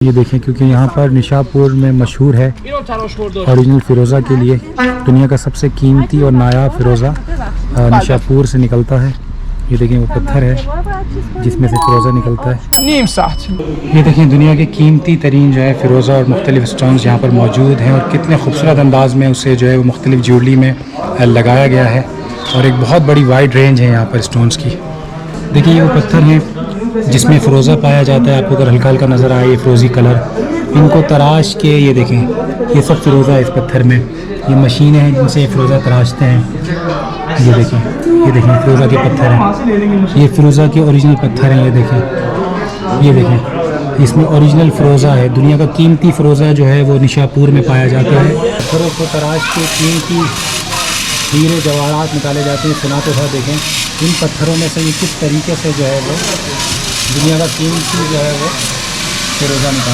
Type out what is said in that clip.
ये देखें, क्योंकि यहाँ पर निशापुर में मशहूर है ओरिजिनल फ़िरोज़ा के लिए। दुनिया का सबसे कीमती और नायाब फ़िरोज़ा निशापुर से निकलता है। ये देखें, वो पत्थर है जिसमें से फ़िरोज़ा निकलता है। ये देखें, दुनिया के कीमती तरीन जो है फ़िरोज़ा और मुख्तलिफ़ स्टोन्स यहाँ पर मौजूद हैं और कितने खूबसूरत अंदाज़ में उसे जो है वो मुख्तलिफ़ ज्वेलरी में लगाया गया है और एक बहुत बड़ी वाइड रेंज है यहाँ पर स्टोन्स की। देखिए, ये वो पत्थर हैं जिसमें फ़िरोज़ा पाया जाता है। आपको अगर हल्का हल्का नज़र आए ये फ़िरोज़ी कलर, इनको तराश के ये देखें, ये सब फ़िरोज़ा है इस पत्थर में। ये मशीनें हैं जिनसे फ़िरोज़ा तराशते हैं। ये देखें फ़िरोज़ा के पत्थर हैं, ये फ़िरोज़ा के ओरिजिनल पत्थर हैं। ये देखें, इसमें ओरिजिनल फ़िरोज़ा है। दुनिया का कीमती फ़िरोज़ा जो है वो निशापुर में पाया जाता है। पत्थरों को तराश के कीमती हीरे जवाहरात निकाले जाते हैं। सुना तो था, देखें इन पत्थरों में से ये किस तरीके से जो है वो दुनिया का कीमती जो है वो फ़िरोज़ा निकाल